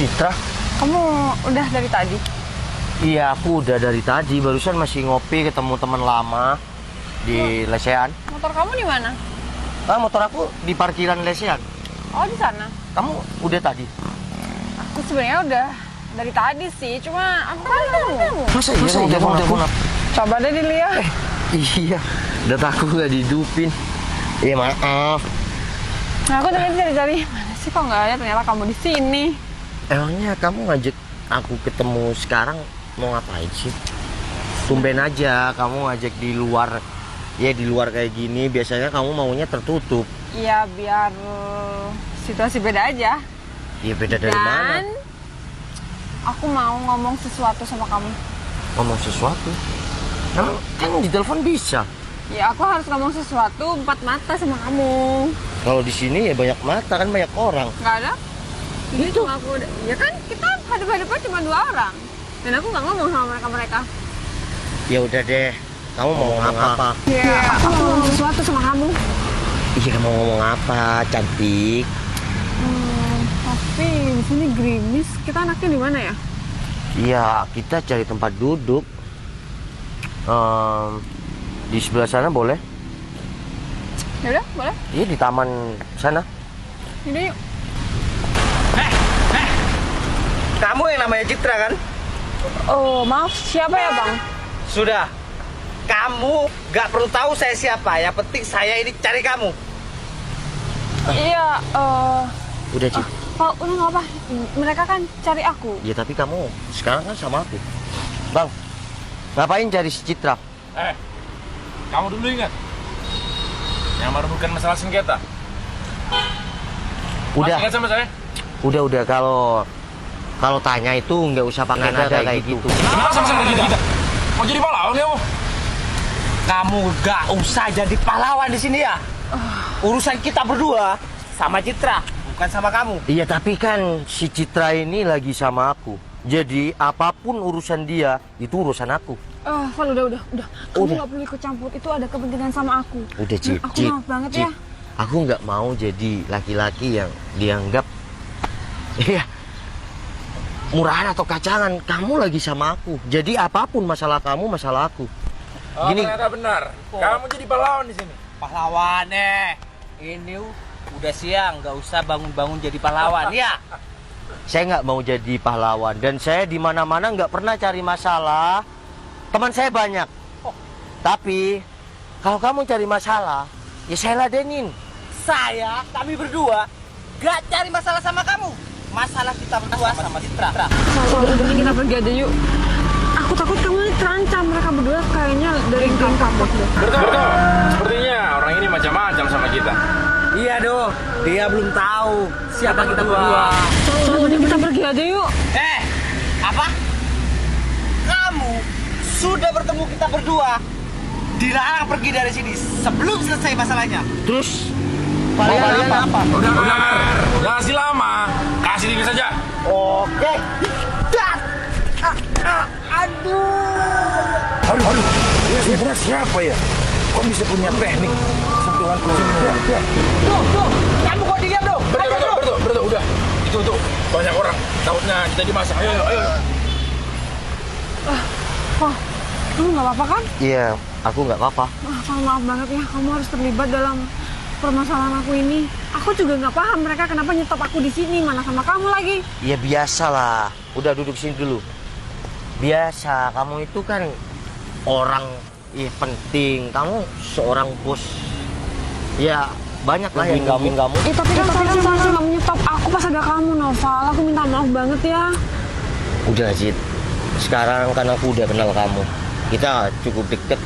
Citra? Kamu udah dari tadi? Iya, aku udah dari tadi. Barusan masih ngopi ketemu teman lama di Lesehan. Motor kamu di mana? Motor aku di parkiran Lesehan. Oh, di sana. Kamu udah tadi? Aku sebenarnya udah dari tadi sih, cuma aku kan kamu. Masa iya sih telepon aku? Coba deh dilihat. Iya, data aku nggak dihidupin. Iya maaf. Nah, aku tadi cari-cari. Mana sih kok nggak ada? Ternyata kamu di sini. Emangnya kamu ngajak aku ketemu sekarang mau ngapain sih? Tumben aja kamu ngajak di luar. Ya di luar kayak gini biasanya kamu maunya tertutup. Iya, biar situasi beda aja. Iya beda dari mana? Dan aku mau ngomong sesuatu sama kamu. Ngomong sesuatu? Kan di telepon bisa. Ya, aku harus ngomong sesuatu empat mata sama kamu. Kalau di sini ya banyak mata kan banyak orang. Nggak ada? Ini cuma aku, ya kan kita hadap-hadapan cuma 2 orang. Dan aku nggak ngomong sama mereka-mereka. Ya udah deh, kamu mau ngomong apa? Ya, aku mau ngomong sesuatu sama kamu. Iya mau ngomong apa, cantik? Tapi di sini gerimis. Kita anaknya di mana ya? Iya, kita cari tempat duduk. Di sebelah sana boleh? Ya udah, boleh. Iya di taman sana. Ini yuk. Kamu yang namanya Citra kan? Oh, maaf. Siapa ya, Bang? Sudah, kamu gak perlu tahu saya siapa. Yang penting saya ini cari kamu. Iya, Udah Cit. Pak, udah nggak apa. Mereka kan cari aku. Ya tapi kamu sekarang kan sama aku. Bang, ngapain cari si Citra? Kamu dulu ingat yang merebutkan masalah sengketa. Udah. Masih ingat sama saya? Udah kalau tanya itu nggak usah pakai nada kayak gitu. Kenapa sama-sama kita? Mau jadi pahlawan kamu? Kamu gak usah jadi pahlawan di sini ya. Urusan kita berdua sama Citra, bukan sama kamu. Iya tapi kan si Citra ini lagi sama aku. Jadi apapun urusan dia itu urusan aku. Val, udah. Kamu nggak perlu ikut campur. Itu ada kepentingan sama aku. Udah Cit. Aku maaf banget Cit. ya. Aku nggak mau jadi laki-laki yang dianggap iya murahan atau kacangan. Kamu lagi sama aku. Jadi apapun masalah kamu, masalah aku. Oh, Gini. ternyata benar. Kamu jadi pahlawan di sini. Pahlawan ini udah siang, gak usah bangun-bangun jadi pahlawan ya. Saya nggak mau jadi pahlawan dan saya di mana-mana nggak pernah cari masalah. Teman saya banyak. Tapi kalau kamu cari masalah, ya saya ladenin. Kami berdua gak cari masalah sama kamu. Masalah kita berdua sama Citra. Udah kita pergi aja yuk. Aku takut kamu ini terancam. Mereka berdua kayaknya dari geng kampus deh. Betul. Sepertinya orang ini macam-macam sama kita. Iya doh, dia belum tahu siapa kita berdua. Udah kita pergi aja yuk. Apa? Kamu sudah bertemu kita berdua. Dilarang pergi dari sini sebelum selesai masalahnya. Terus Kalian apa? Udah. Jangan kasih lama. Kasih diri saja. Oke. Aduh. Dia sebenarnya siapa ya? Kok bisa punya teknik sentuhan kucing? Tuh. Kamu kok diam dong? Betul. Udah. Itu banyak orang. Takutnya kita dimasak. Ayo. Wah, kamu nggak apa-apa kan? iya aku nggak apa-apa. Maaf banget ya. Kamu harus terlibat dalam permasalahan aku ini. Aku juga nggak paham mereka kenapa nyetop aku di sini, mana sama kamu lagi. Ya biasalah. Udah duduk sini dulu. Biasa. Kamu itu kan orang penting. Kamu seorang bos. Ya banyak lah yang gabung kamu. Tapi kan seharusnya mereka nggak menyetop aku pas ada kamu, Noval. Aku minta maaf banget ya. Udah Cid. Sekarang kan aku udah kenal kamu. Kita cukup deket.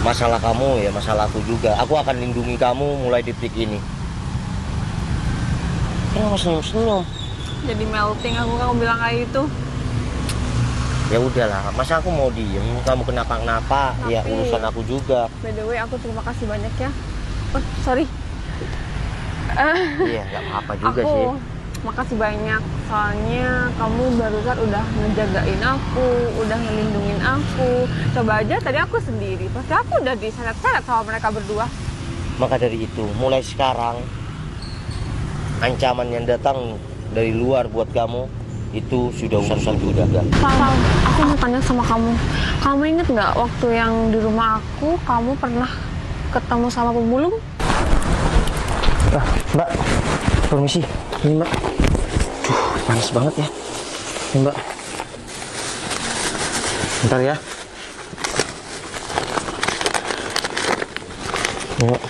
Masalah kamu ya masalah aku juga. Aku akan lindungi kamu mulai detik ini. Kenapa senyum-senyum? Jadi melting aku kamu bilang kayak gitu. Ya udahlah, masa aku mau diem? Kamu kenapa-kenapa? Ya urusan aku juga. By the way, aku terima kasih banyak ya. Oh, sorry. Iya, nggak apa-apa juga aku sih. makasih banyak. Soalnya kamu barusan udah ngejagain aku, udah ngelindungin aku. Coba aja tadi aku sendiri, pasti aku udah diseret-seret sama mereka berdua. Maka dari itu, mulai sekarang ancaman yang datang dari luar buat kamu itu sudah urusan keluarga. Sal, aku mau tanya sama kamu. Kamu inget nggak waktu yang di rumah aku, kamu pernah ketemu sama pemulung? Mbak, permisi. Ini Mbak. Panas banget ya. Ini Mbak. Bentar ya. Ini, Mbak.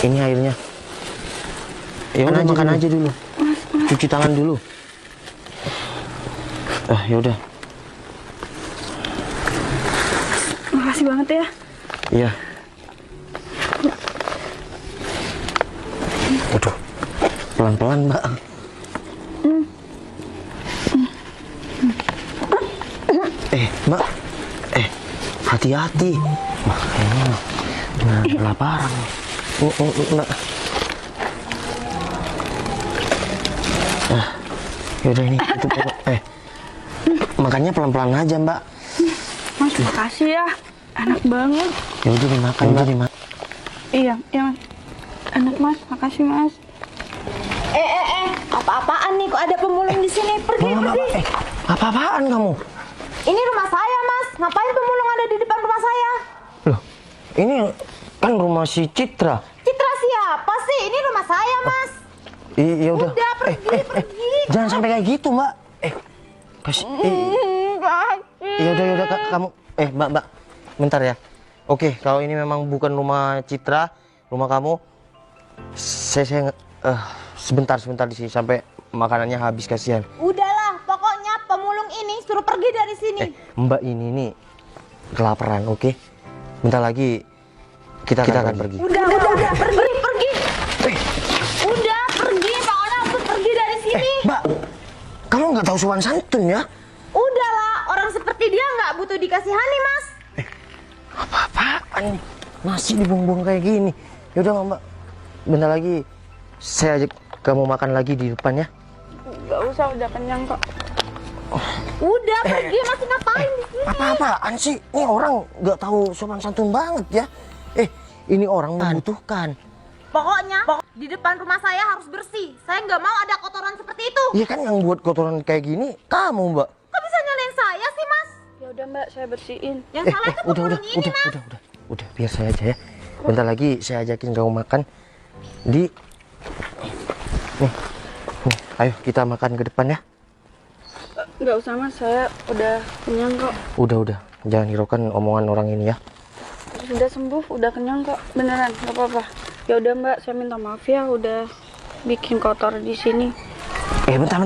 Ini airnya. Ya udah makan aja dulu. Cuci tangan dulu. Ya udah. Makasih banget ya. Iya. Waduh. Pelan-pelan, Mbak. Mbak. Hati-hati. Wah, kayaknya udah kelaparan. Mbak. Yaudah ini itu makannya pelan-pelan aja, Mbak. Mas, makasih ya. Enak banget. Ya udah dimakan, Mbak. Iya, Mas. Enak, Mas. Makasih, Mas. Apa-apaan nih? Kok ada pemulung di sini? Pergi. Apa-apaan kamu? Ini rumah saya, Mas. Ngapain pemulung ada di depan rumah saya? Loh, ini kan rumah si Citra. Citra siapa sih? Ini rumah saya, Mas. Ya udah. Udah, pergi. Jangan sampai kayak gitu, Mbak. Kasih. Ya udah kamu. Mbak. Bentar ya. Oke, kalau ini memang bukan rumah Citra, rumah kamu. Saya sebentar di sini sampai makanannya habis, kasihan. Udahlah, pokoknya pemulung ini suruh pergi dari sini. Mbak ini nih kelaparan, oke? Bentar lagi kita akan pergi. Udah, pergi. Udah, pergi. Pokoknya harus pergi dari sini. Mbak, kamu nggak tahu sopan santun ya? Udahlah, orang seperti dia nggak butuh dikasihani, Mas. Apa-apaan nih? Nasi dibuang-buang kayak gini. Yaudah, Mbak. Bentar lagi saya ajak kamu makan lagi di depan ya. Gak usah, udah kenyang kok. Udah, pergi. Masih ngapain di sini? Apa-apaan sih? Ini orang nggak tahu sopan santun banget ya. Ini orang membutuhkan. Pokoknya di depan rumah saya harus bersih. Saya nggak mau ada kotoran seperti itu. Iya kan yang buat kotoran kayak gini kamu, Mbak. Kok bisa nyalain saya sih, Mas? Ya udah, Mbak, saya bersihin. Yang salah itu pemulung ini, Mas. Udah, biar saya aja ya. Bentar lagi saya ajakin kamu makan di nih, ayo kita makan ke depan ya. Gak usah, Mas, saya udah kenyang kok. Udah, jangan hiraukan omongan orang ini ya. Sudah sembuh, udah kenyang kok. Beneran, gak apa-apa. Ya udah, Mbak, saya minta maaf ya udah bikin kotor di sini. Bentar.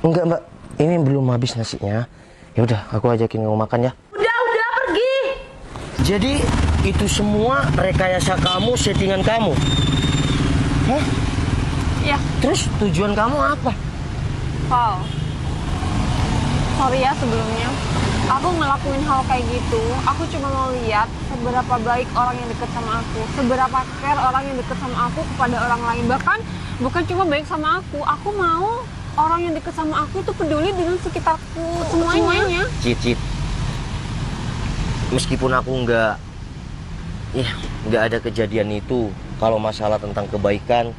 Enggak, Mbak, ini belum habis nasinya. Ya udah, aku ajakin kamu makan ya. Udah, pergi. Jadi itu semua rekayasa kamu, settingan kamu. Hah? Iya. Terus tujuan kamu apa? Val, sorry ya sebelumnya. Aku ngelakuin hal kayak gitu. Aku cuma mau lihat seberapa baik orang yang deket sama aku, seberapa care orang yang deket sama aku kepada orang lain. Bahkan bukan cuma baik sama aku mau orang yang deket sama aku itu peduli dengan sekitarku semuanya. Cit. Meskipun aku nggak ada kejadian itu, kalau masalah tentang kebaikan,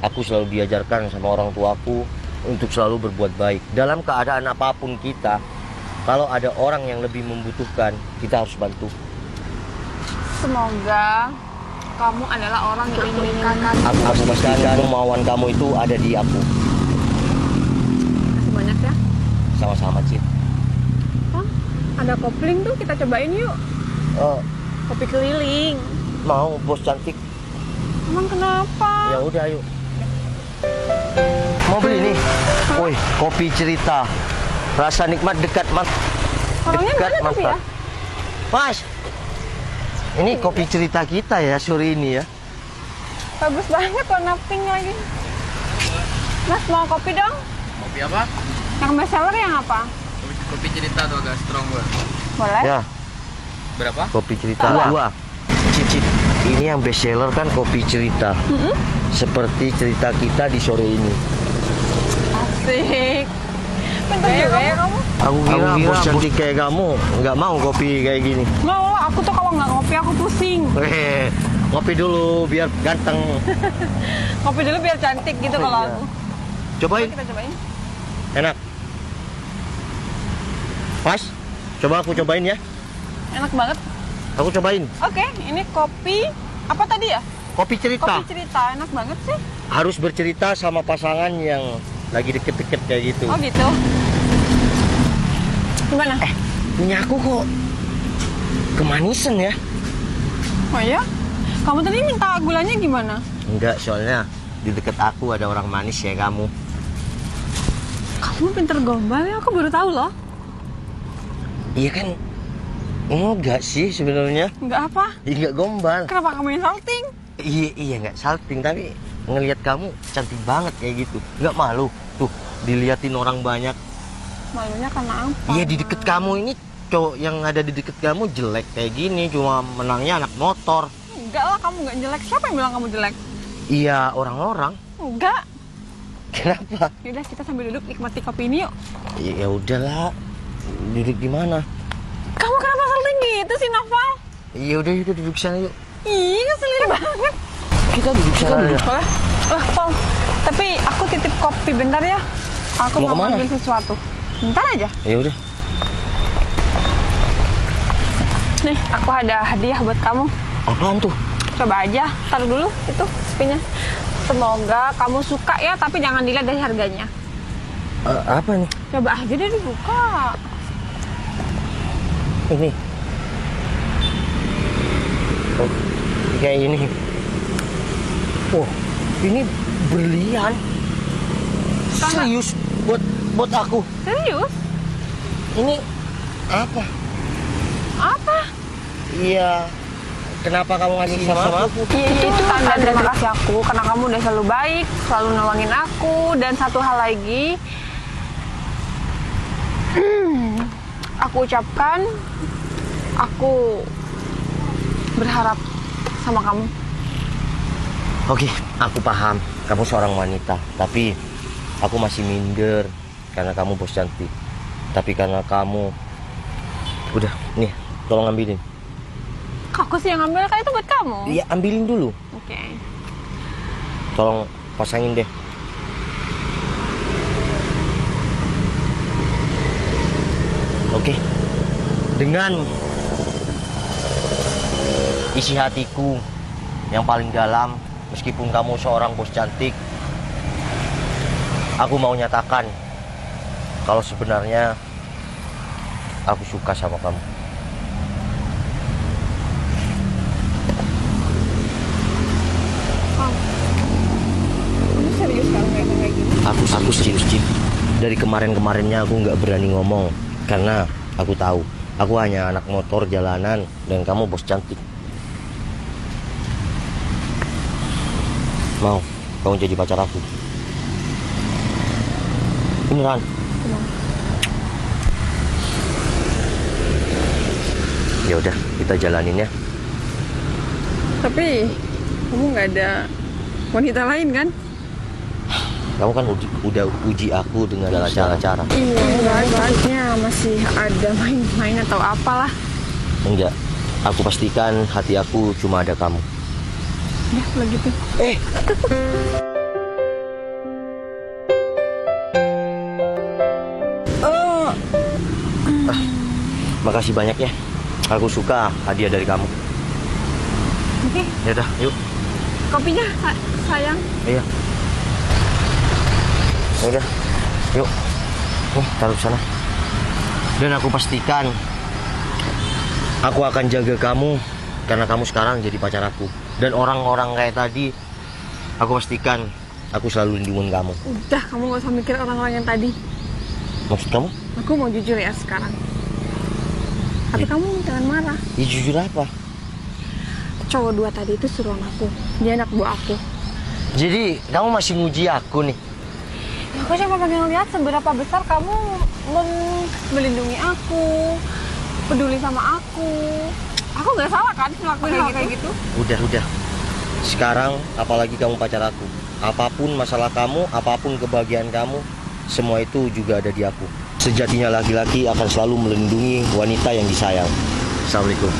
aku selalu diajarkan sama orang tuaku untuk selalu berbuat baik. Dalam keadaan apapun kita, kalau ada orang yang lebih membutuhkan, kita harus bantu. Semoga kamu adalah orang yang diinginkan. Aku pastikan kemauan kamu itu ada di aku. Terima kasih banyak ya. Sama-sama, Cit. Ada kopling tuh, kita cobain yuk. Kopi keliling. Mau, bos cantik? Emang kenapa? Ya udah, ayo. Mau beli nih? Woi, kopi cerita. Rasa nikmat dekat, Mas. Orangnya mana tapi ya? Mas, ini kopi cerita kita ya sore ini ya. Bagus banget warna pink lagi. Mas mau kopi dong? Kopi apa? Yang best seller yang apa? Kopi cerita tuh agak strong gue. Boleh? Ya, Berapa? kopi cerita dua. Cicit, ini yang best seller kan kopi cerita. Seperti cerita kita di sore ini. Asik. Pintar juga ya kamu. Aku kira bos cantik kayak kamu nggak mau kopi kayak gini. Mau lah, aku tuh kalau nggak ngopi aku pusing. Ngopi dulu biar ganteng. Kopi dulu biar cantik gitu kalau Iya. aku. Cobain. Kita cobain. Enak. Pas. Coba aku cobain ya. Enak banget. Aku cobain. Oke, ini kopi apa tadi ya? Kopi cerita. Kopi cerita, enak banget sih. Harus bercerita sama pasangan yang lagi deket-deket kayak gitu. Oh gitu. Gimana? Punya aku kok kemanisan ya? Oh ya? Kamu tadi minta gulanya gimana? Enggak, soalnya di deket aku ada orang manis ya kamu. Kamu pinter gombal ya, aku baru tahu loh. Iya kan? Enggak sih sebenarnya. Enggak apa? Enggak gombal. Kenapa kamu yang salting? Iya enggak salting, tapi ngelihat kamu cantik banget kayak gitu. Enggak malu tuh diliatin orang banyak. Malunya karena apa? Iya di deket kamu ini cowok yang ada di deket kamu jelek kayak gini, cuma menangnya anak motor. Enggak lah, kamu enggak jelek. Siapa yang bilang kamu jelek? Iya orang-orang. Enggak. Kenapa? Yaudah, kita sambil duduk nikmati kopi ini yuk. Ya udahlah. Duduk di mana? Kamu kenapa salting gitu sih, Noval? Iya udah duduk sana yuk. Ih, ngeselin banget. Kita duduk sana aja. Boleh? Paul. Tapi aku titip kopi bentar ya. Aku Mau mau kemana? ambil sesuatu. Bentar aja. Ya udah. Nih, aku ada hadiah buat kamu. Apaan tuh? Coba aja, taruh dulu itu spinya. Semoga kamu suka ya, tapi jangan dilihat dari harganya. Apa nih? Coba aja deh dibuka. Ini. Oh, kayak ini. Oh, ini berlian. Serius buat aku. Serius? Ini apa? Apa? Iya. Kenapa kamu ngasih sama aku? Iya, itu tanda terima kasih aku karena kamu udah selalu baik, selalu nolongin aku, dan satu hal lagi, aku ucapkan, aku berharap sama kamu. Oke, aku paham. Kamu seorang wanita, tapi aku masih minder karena kamu bos cantik. Tapi karena kamu, udah, nih, tolong ambilin. Aku sih yang ngambil, kan itu buat kamu. Iya, ambilin dulu. Oke. Tolong pasangin deh. Oke. Dengan isi hatiku yang paling dalam, meskipun kamu seorang bos cantik, aku mau nyatakan kalau sebenarnya aku suka sama kamu. Kamu serius sekarang kayak gini? Aku serius, Cip. Dari kemarin-kemarinnya aku nggak berani ngomong karena aku tahu aku hanya anak motor jalanan dan kamu bos cantik. Mau kamu jadi pacar aku? Beneran? Ya udah, kita jalanin ya. Tapi kamu nggak ada wanita lain kan? Kamu kan udah uji aku dengan cara-cara. Iya, baiknya masih ada main-main atau apalah. Enggak, aku pastikan hati aku cuma ada kamu. Ya, kalau gitu. Makasih banyak ya. Aku suka hadiah dari kamu. Oke, Ya udah, yuk. kopinya sayang. Iya. Ya udah, yuk. Nih, taruh di sana. Dan aku pastikan aku akan jaga kamu karena kamu sekarang jadi pacar aku. Dan orang-orang kayak tadi, aku pastikan aku selalu lindungin kamu. Udah, kamu gak usah mikir orang-orang yang tadi. Maksud kamu? Aku mau jujur ya sekarang. Tapi kamu jangan marah. Ya jujur apa? Cowok dua tadi itu suruhan aku. Dia anak buah aku. Jadi kamu masih nguji aku nih? Aku cuma pengen lihat seberapa besar kamu melindungi aku, peduli sama aku. Aku nggak salah kan ngelakuin kayak gitu? Udah. Sekarang apalagi kamu pacar aku. Apapun masalah kamu, apapun kebahagiaan kamu, semua itu juga ada di aku. Sejatinya laki-laki akan selalu melindungi wanita yang disayang. Assalamualaikum.